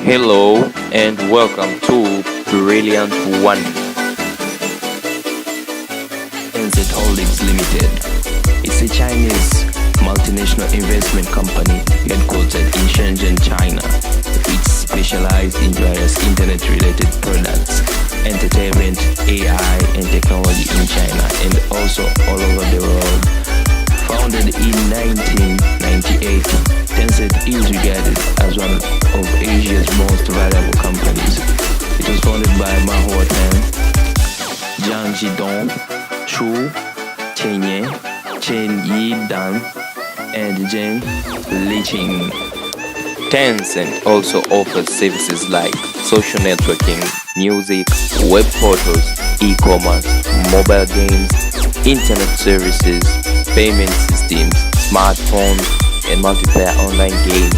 Hello and welcome to Brilliant One. Tencent Holdings Limited. It's a Chinese multinational investment company headquartered in Shenzhen, China, which specializes in various internet-related products, entertainment, AI, and technology in China and also all over the world. Founded in 1998, Tencent is regarded as one of Asia's most valuable companies. It was founded by Ma Huateng, Zhang Zhidong, Shu Tianyan, Chen Yidan, and Zheng Liqing. Tencent also offers services like social networking, music, web portals, e-commerce, mobile games, internet services, payment systems, smartphones, and multiplayer online games,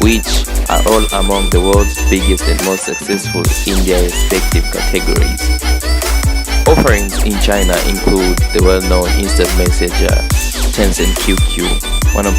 which are all among the world's biggest and most successful in their respective categories. Offerings in China include the well-known instant messenger Tencent QQ, one of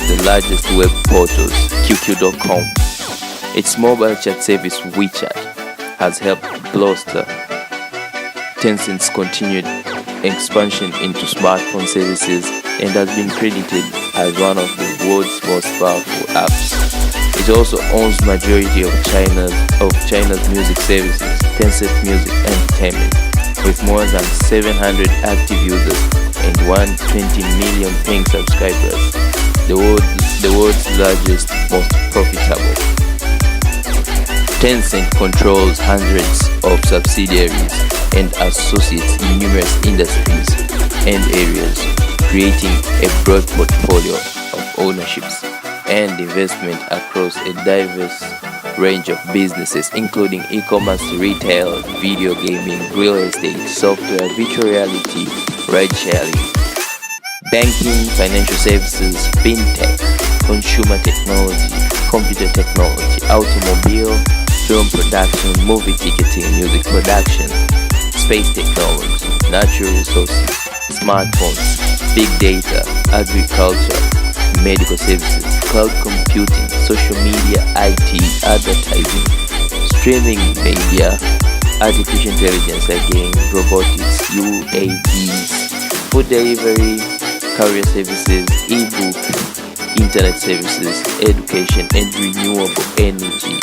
the largest web portals, QQ.com. Its mobile chat service WeChat has helped bolster Tencent's continued expansion into smartphone services and has been credited as one of the world's most powerful apps. It also owns majority of China's music services, Tencent Music Entertainment, with more than 700 active users and 120 million paying subscribers, the world's largest, most profitable. Tencent controls hundreds of subsidiaries and associates in numerous industries and areas, creating a broad portfolio of ownerships and investment across a diverse range of businesses, including e-commerce, retail, video gaming, real estate, software, virtual reality, ride-sharing, banking, financial services, fintech, consumer technology, computer technology, automobile, film production, movie ticketing, music production, space technology, natural resources, smartphones, big data, agriculture, medical services, cloud computing, social media, IT, advertising, streaming media, artificial intelligence again, robotics, UAVs, food delivery, courier services, e-book, internet services, education, and renewable energy.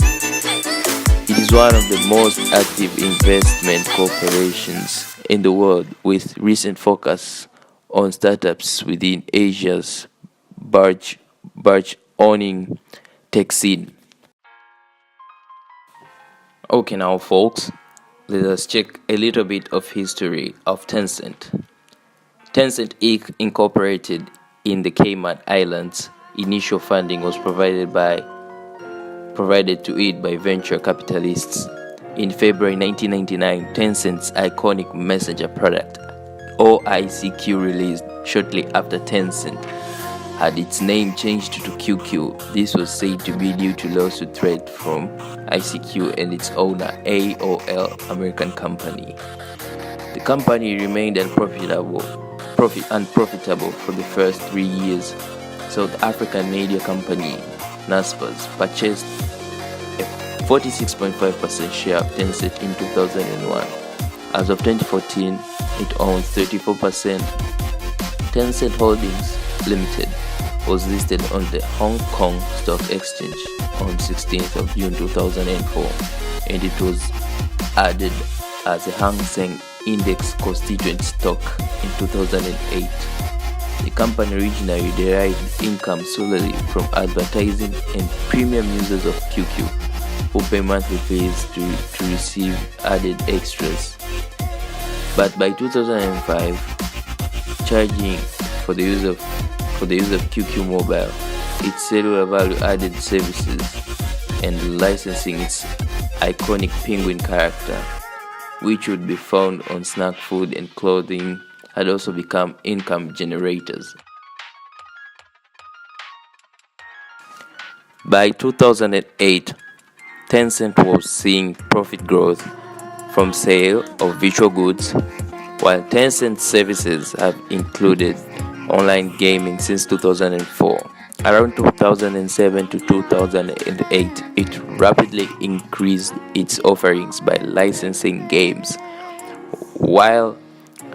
It is one of the most active investment corporations in the world, with recent focus on startups within Asia's barge-owning tech scene. Okay, now folks, let us check a little bit of history of Tencent. Tencent Inc. incorporated in the Cayman Islands. Initial funding was provided to it by venture capitalists. In February 1999, Tencent's iconic messenger product, OICQ, released. Shortly after, Tencent had its name changed to QQ. This was said to be due to lawsuit threat from ICQ and its owner, AOL American company. The company remained unprofitable for the first 3 years. South African media company Naspers purchased a 46.5% share of Tencent in 2001. As of 2014, it owns 34%. Tencent Holdings Limited was listed on the Hong Kong Stock Exchange on 16th of June 2004, and it was added as a Hang Seng Index constituent stock in 2008. The company originally derived income solely from advertising and premium users of QQ, who pay monthly fees to receive added extras. But by 2005, charging for the use of QQ Mobile, its cellular value-added services, and licensing its iconic penguin character, which would be found on snack food and clothing, had also become income generators. By 2008, Tencent was seeing profit growth from sale of virtual goods, while Tencent services have included online gaming since 2004. Around 2007 to 2008, it rapidly increased its offerings by licensing games. While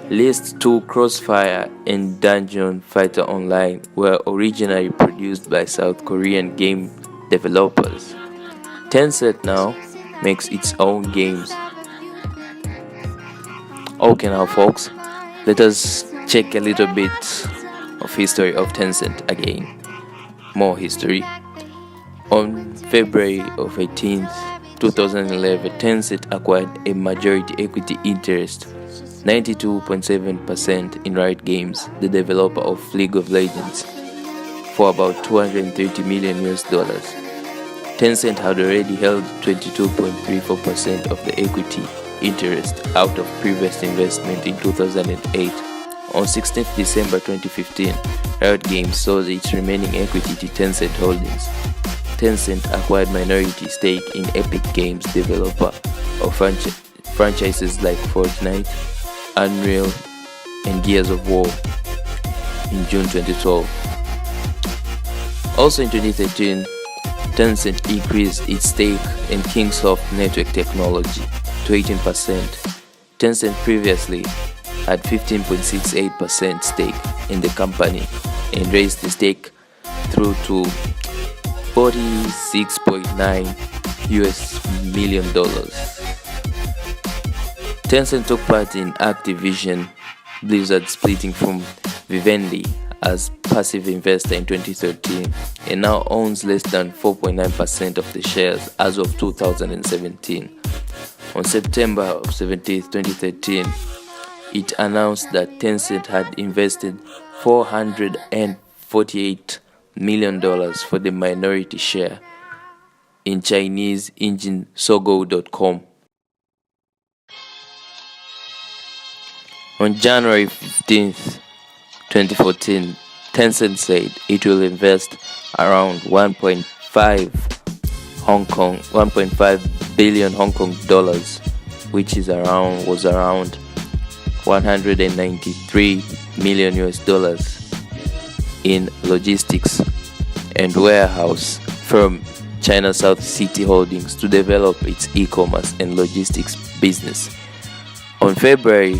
List 2 Crossfire and Dungeon Fighter Online were originally produced by South Korean game developers, Tencent now makes its own games. Okay, now folks, let us check a little bit of history of Tencent again. More history. On February of 18th, 2011, Tencent acquired a majority equity interest, 92.7% in Riot Games, the developer of League of Legends, for about $230 million. Tencent had already held 22.34% of the equity interest out of previous investment in 2008. On 16th December 2015, Riot Games sold its remaining equity to Tencent Holdings. Tencent acquired minority stake in Epic Games, developer of franchises like Fortnite, Unreal, and Gears of War, in June 2012. Also in 2013, Tencent increased its stake in Kingsoft Network Technology to 18%. Tencent previously had 15.68% stake in the company and raised the stake through to $46.9 million. Tencent took part in Activision Blizzard splitting from Vivendi as passive investor in 2013 and now owns less than 4.9% of the shares as of 2017. On September 17, 2013, it announced that Tencent had invested $448 million for the minority share in Chinese engine Sogo.com. On January 15th, 2014, Tencent said it will invest around 1.5 billion Hong Kong dollars, which was around $193 million in logistics and warehouse firm China South City Holdings to develop its e-commerce and logistics business. On February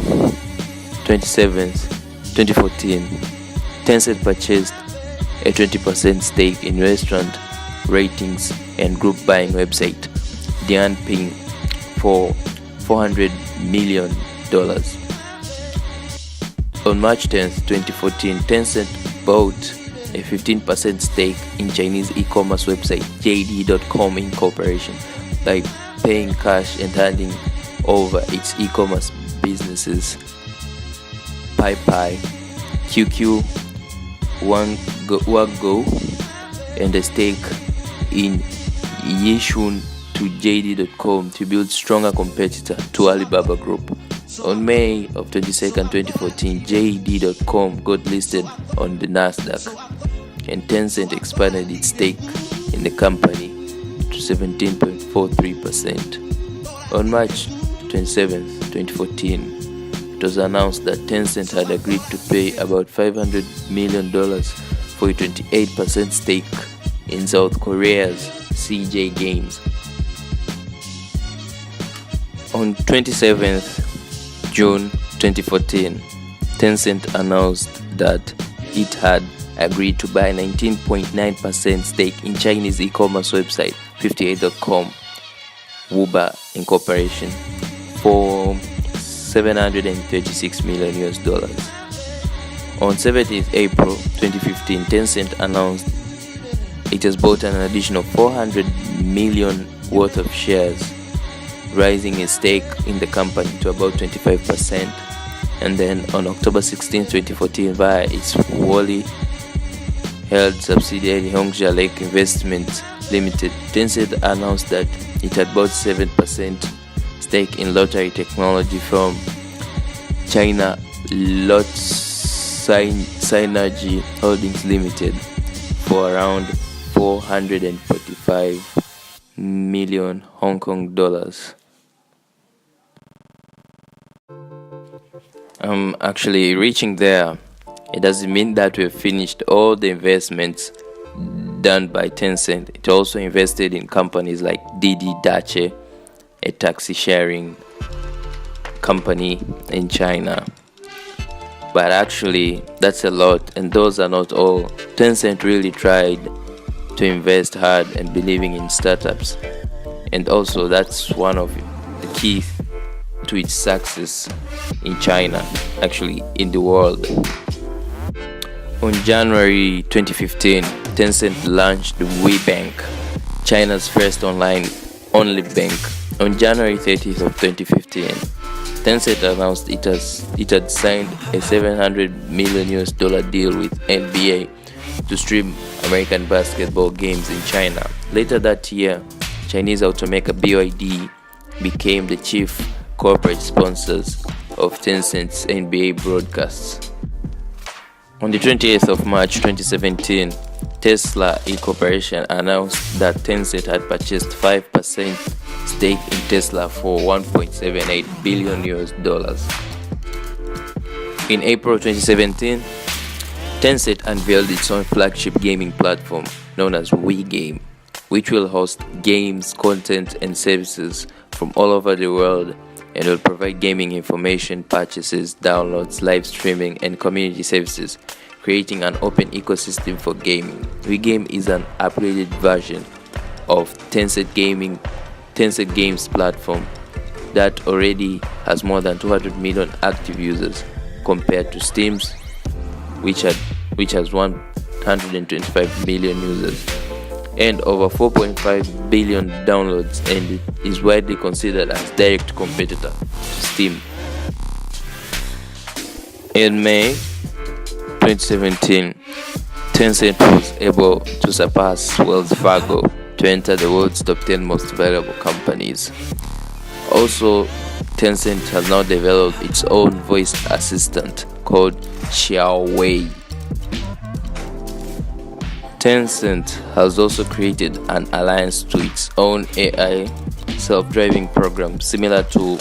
27th, 2014, Tencent purchased a 20% stake in restaurant ratings and group buying website Dianping for $400 million. On March 10th, 2014, Tencent bought a 15% stake in Chinese e-commerce website JD.com Incorporation by paying cash and handing over its e-commerce businesses PaiPai, QQ, Wango, and a stake in Yishun to JD.com to build stronger competitor to Alibaba Group. On May of 22nd, 2014, JD.com got listed on the Nasdaq, and Tencent expanded its stake in the company to 17.43%. On March 27th, 2014, it was announced that Tencent had agreed to pay about $500 million for a 28% stake in South Korea's CJ Games. On 27th June 2014, Tencent announced that it had agreed to buy 19.9% stake in Chinese e-commerce website 58.com Wuba Incorporation for $736 million. On 17th April 2015, Tencent announced it has bought an additional $400 million worth of shares, rising its stake in the company to about 25%. And then on October 16, 2014, via its wholly held subsidiary Hongxia Lake Investments Limited, Tencent announced that it had bought 7% stake in lottery technology from China Lot Synergy Holdings Limited for around 445 million Hong Kong dollars. Actually reaching there, it doesn't mean that we've finished all the investments done by Tencent. It also invested in companies like Didi Dache, a taxi sharing company in China. But actually, that's a lot, and those are not all. Tencent really tried to invest hard and believing in startups, and also that's one of the keys to its success in China, actually in the world. On January 2015, Tencent launched the WeBank, China's first online-only bank. On January 30th of 2015, Tencent announced it had signed a $700 million deal with NBA to stream American basketball games in China. Later that year, Chinese automaker BYD became the chief corporate sponsors of Tencent's NBA broadcasts. On the 28th of March 2017, Tesla Incorporation announced that Tencent had purchased 5% stake in Tesla for $1.78 billion. In April 2017, Tencent unveiled its own flagship gaming platform known as WeGame, which will host games, content, and services from all over the world and will provide gaming information, purchases, downloads, live streaming, and community services, creating an open ecosystem for gaming. WeGame is an upgraded version of Tencent Games platform that already has more than 200 million active users compared to Steam's, which has 125 million users and over 4.5 billion downloads, and it is widely considered as direct competitor to Steam. In May 2017, Tencent was able to surpass Wells Fargo to enter the world's top 10 most valuable companies. Also, Tencent has now developed its own voice assistant called Xiaowei. Tencent has also created an alliance to its own AI self-driving program similar to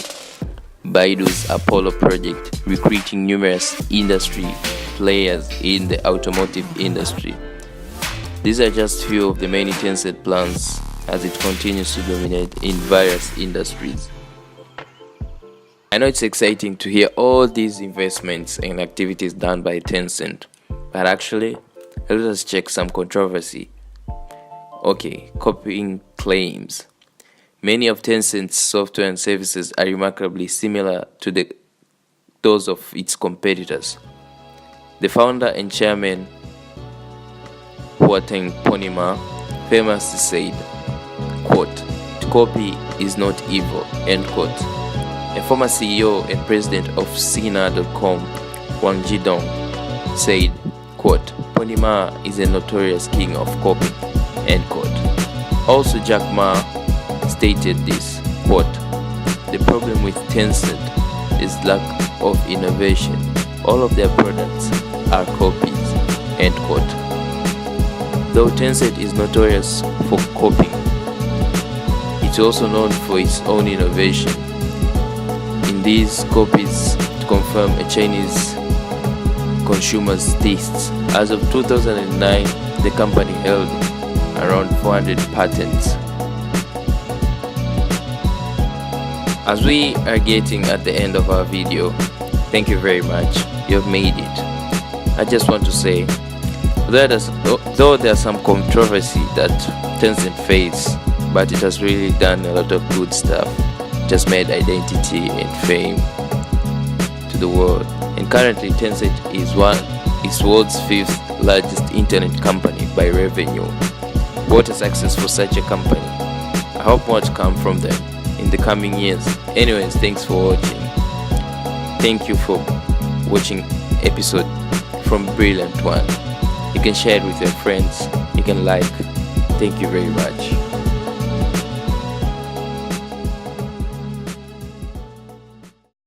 Baidu's Apollo project, recruiting numerous industry players in the automotive industry. These are just few of the many Tencent plans as it continues to dominate in various industries. I know it's exciting to hear all these investments and activities done by Tencent, but actually, let us check some controversy. Okay, copying claims. Many of Tencent's software and services are remarkably similar to those of its competitors. The founder and chairman, Huateng Ponima, famously said, quote, "To copy is not evil," end quote. A former CEO and president of Sina.com, Wang Jidong, said, quote, "Ponima is a notorious king of copy," end quote. Also, Jack Ma stated this, quote, "The problem with Tencent is lack of innovation. All of their products are copies," end quote. Though Tencent is notorious for copying, it's also known for its own innovation. In these copies to confirm a Chinese consumer's tastes. As of 2009, the company held around 400 patents. As we are getting at the end of our video, thank you very much. You have made it. I just want to say, though there's some controversy that Tencent faced, but it has really done a lot of good stuff. It has made identity and fame to the world. And currently, Tencent is world's 5th largest internet company by revenue. What a success for such a company. I hope more to come from them in the coming years. Anyways, thanks for watching. Thank you for watching episode from Brilliant One. You can share it with your friends. You can like. Thank you very much.